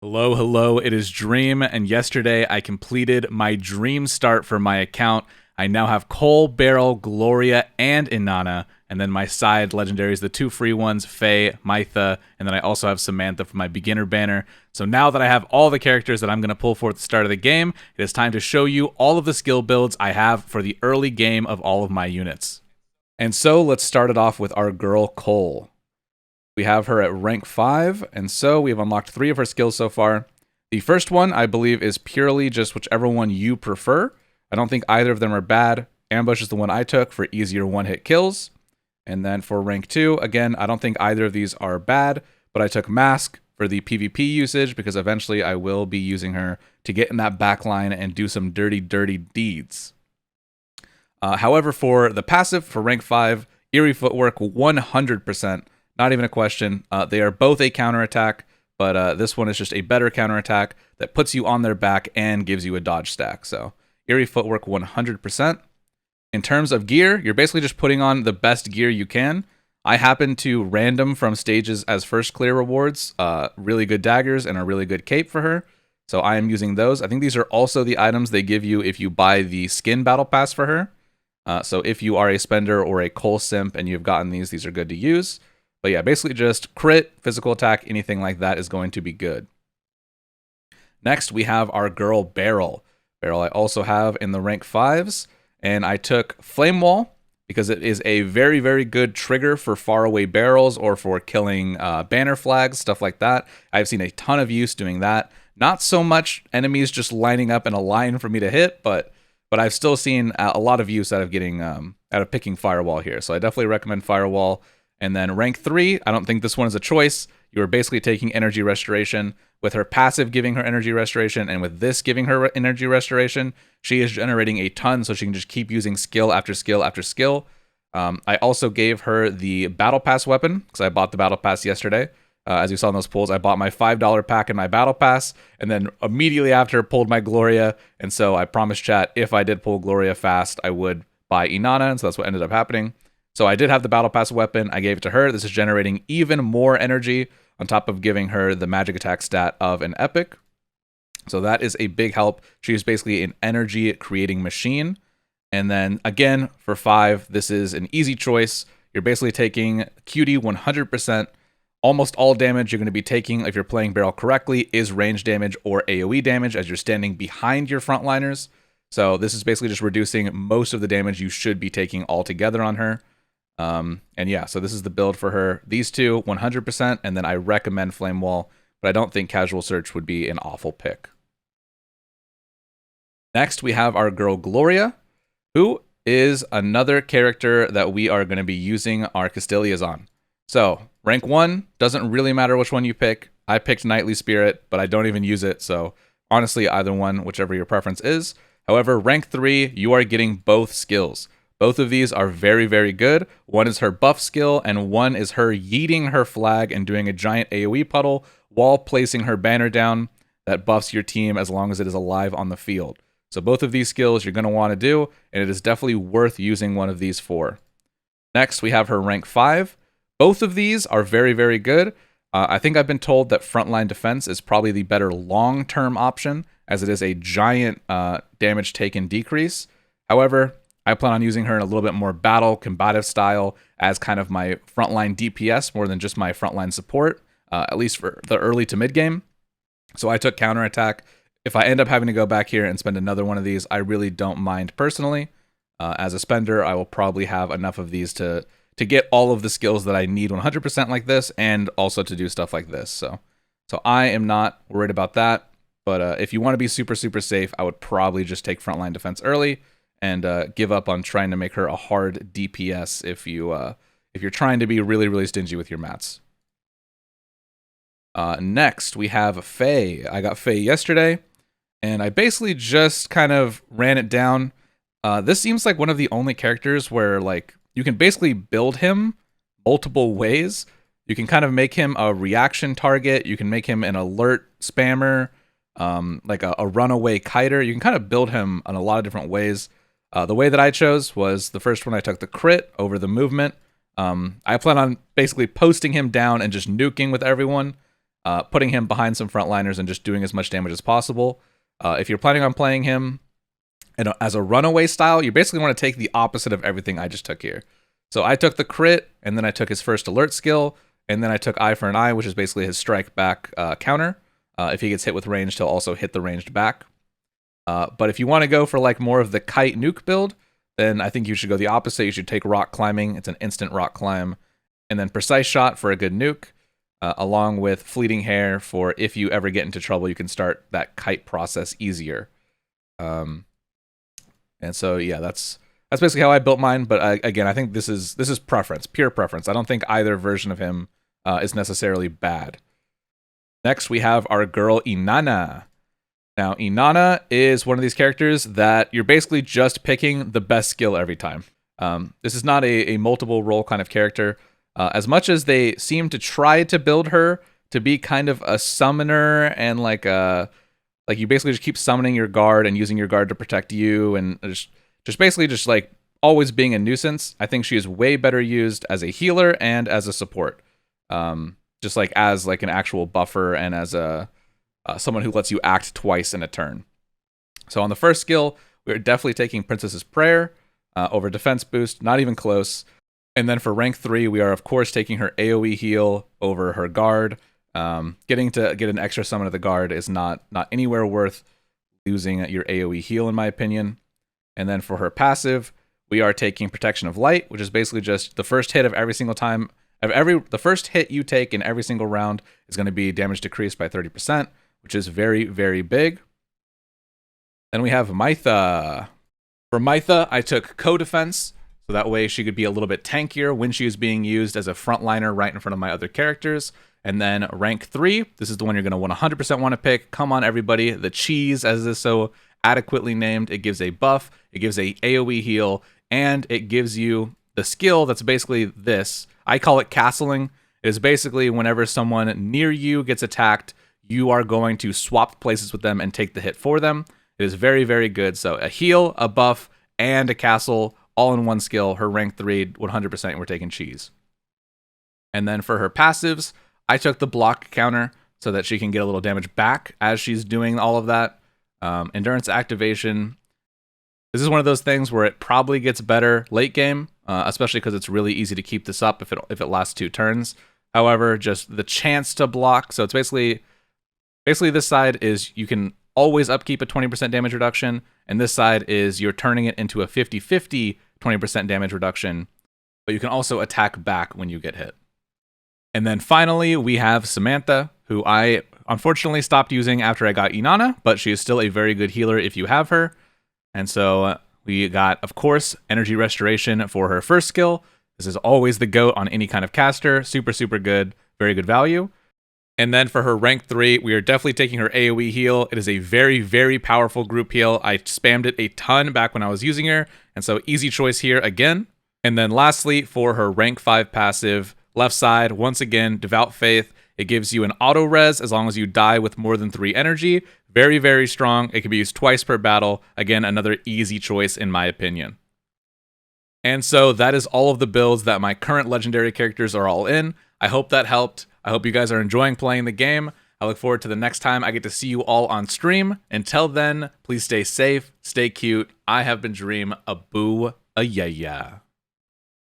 Hello, hello, it is Dream, and yesterday I completed my dream start for my account. I now have Col, Beryl, Gloria, and Inanna, and then my side legendaries, the two free ones, Faye, Maitha, and then I also have Samantha for my beginner banner. So now that I have all the characters that I'm going to pull for at the start of the game, it is time to show you all of the skill builds I have for the early game of all of my units. And so let's start it off with our girl, Col. We have her at rank 5, and so we have unlocked 3 of her skills so far. The first one, I believe, is purely just whichever one you prefer. I don't think either of them are bad. Ambush is the one I took for easier one-hit kills. And then for rank 2, again, I don't think either of these are bad, but I took Mask for the PvP usage because eventually I will be using her to get in that backline and do some dirty, dirty deeds. However, for the passive, for rank 5, Eerie Footwork 100%. Not even a question. They are both a counterattack, but this one is just a better counterattack that puts you on their back and gives you a dodge stack. So Eerie Footwork 100%. In terms of gear, you're basically just putting on the best gear you can. I happen to random from stages as first clear rewards, really good daggers and a really good cape for her. So I am using those. I think these are also the items they give you if you buy the skin battle pass for her. So if you are a spender or a Col simp and you've gotten these are good to use. But yeah, basically just crit, physical attack, anything like that is going to be good. Next, we have our girl, Beryl. Beryl I also have in the rank 5s, and I took Flame Wall because it is a very, very good trigger for faraway barrels or for killing banner flags, stuff like that. I've seen a ton of use doing that. Not so much enemies just lining up in a line for me to hit, but I've still seen a lot of use out of picking Firewall here. So I definitely recommend Firewall. And then rank 3, I don't think this one is a choice. You are basically taking energy restoration. With her passive giving her energy restoration, and with this giving her energy restoration, she is generating a ton, so she can just keep using skill after skill after skill. I also gave her the Battle Pass weapon, because I bought the Battle Pass yesterday. As you saw in those pulls, I bought my $5 pack in my Battle Pass, and then immediately after pulled my Gloria, and so I promised chat, if I did pull Gloria fast, I would buy Inanna, and so that's what ended up happening. So I did have the Battle Pass weapon. I gave it to her. This is generating even more energy on top of giving her the magic attack stat of an epic. So that is a big help. She's basically an energy creating machine. And then again, for 5, this is an easy choice. You're basically taking QD 100%. Almost all damage you're going to be taking, if you're playing Beryl correctly, is range damage or AoE damage as you're standing behind your frontliners. So this is basically just reducing most of the damage you should be taking altogether on her. And yeah, so this is the build for her. These two, 100%, and then I recommend Flame Wall, but I don't think Casual Search would be an awful pick. Next, we have our girl Gloria, who is another character that we are going to be using our Castilias on. So, rank 1, doesn't really matter which one you pick. I picked Knightly Spirit, but I don't even use it, so honestly, either one, whichever your preference is. However, rank 3, you are getting both skills. Both of these are very, very good. One is her buff skill, and one is her yeeting her flag and doing a giant AoE puddle while placing her banner down that buffs your team as long as it is alive on the field. So both of these skills you're going to want to do, and it is definitely worth using one of these for. Next, we have her rank 5. Both of these are very, very good. I think I've been told that Frontline Defense is probably the better long-term option, as it is a giant damage taken decrease. However, I plan on using her in a little bit more battle, combative style as kind of my frontline DPS more than just my frontline support, at least for the early to mid game. So I took counterattack. If I end up having to go back here and spend another one of these, I really don't mind personally. As a spender, I will probably have enough of these to get all of the skills that I need 100% like this, and also to do stuff like this. So I am not worried about that. But if you want to be super, super safe, I would probably just take frontline defense early and give up on trying to make her a hard DPS if you're trying to be really, really stingy with your mats. Next, we have Faye. I got Faye yesterday, and I basically just kind of ran it down. This seems like one of the only characters where like you can basically build him multiple ways. You can kind of make him a reaction target. You can make him an alert spammer, like a runaway kiter. You can kind of build him in a lot of different ways. The way that I chose was the first one. I took the crit over the movement. I plan on basically posting him down and just nuking with everyone. putting him behind some frontliners and just doing as much damage as possible. If you're planning on playing him as a runaway style, you basically want to take the opposite of everything I just took here. So I took the crit, and then I took his first alert skill, and then I took eye for an eye, which is basically his strike back counter. If he gets hit with ranged, he'll also hit the ranged back. But if you want to go for like more of the kite nuke build, then I think you should go the opposite. You should take rock climbing. It's an instant rock climb. And then precise shot for a good nuke, along with fleeting hair for if you ever get into trouble, you can start that kite process easier. And so yeah, that's basically how I built mine. But again, I think this is preference, pure preference. I don't think either version of him is necessarily bad. Next, we have our girl Inanna. Now, Inanna is one of these characters that you're basically just picking the best skill every time. This is not a multiple role kind of character. As much as they seem to try to build her to be kind of a summoner and like you basically just keep summoning your guard and using your guard to protect you and just basically just like always being a nuisance. I think she is way better used as a healer and as a support. Just like as like an actual buffer and as a someone who lets you act twice in a turn. So on the first skill, we're definitely taking Princess's Prayer over defense boost, not even close. And then for rank 3, we are of course taking her AoE heal over her guard. Getting to get an extra summon of the guard is not anywhere worth losing your AoE heal in my opinion. And then for her passive, we are taking Protection of Light, which is basically just the first hit of every single time. The first hit you take in every single round is going to be damage decreased by 30%, which is very, very big. Then we have Maitha. For Maitha, I took co-defense, so that way she could be a little bit tankier when she is being used as a frontliner right in front of my other characters. And then rank 3, this is the one you're going to 100% want to pick. Come on, everybody. The cheese, as is so adequately named, it gives a buff, it gives a AoE heal, and it gives you the skill that's basically this. I call it castling. It is basically whenever someone near you gets attacked, you are going to swap places with them and take the hit for them. It is very, very good. So a heal, a buff, and a castle all in one skill. Her rank 3, 100% we're taking cheese. And then for her passives, I took the block counter so that she can get a little damage back as she's doing all of that. Endurance activation. This is one of those things where it probably gets better late game, especially because it's really easy to keep this up if it lasts 2 turns. However, just the chance to block. So it's basically this side is you can always upkeep a 20% damage reduction, and this side is you're turning it into a 50-50 20% damage reduction, but you can also attack back when you get hit. And then finally, we have Samantha, who I unfortunately stopped using after I got Inanna, but she is still a very good healer if you have her. And so we got, of course, Energy Restoration for her first skill. This is always the GOAT on any kind of caster. Super, super good. Very good value. And then for her rank 3, we are definitely taking her AoE heal. It is a very, very powerful group heal. I spammed it a ton back when I was using her. And so easy choice here again. And then lastly, for her rank 5 passive, left side, once again, Devout Faith. It gives you an auto res as long as you die with more than 3 energy. Very, very strong. It can be used twice per battle. Again, another easy choice in my opinion. And so that is all of the builds that my current legendary characters are all in. I hope that helped. I hope you guys are enjoying playing the game. I look forward to the next time I get to see you all on stream. Until then, please stay safe, stay cute. I have been Dream. A boo, a yeah.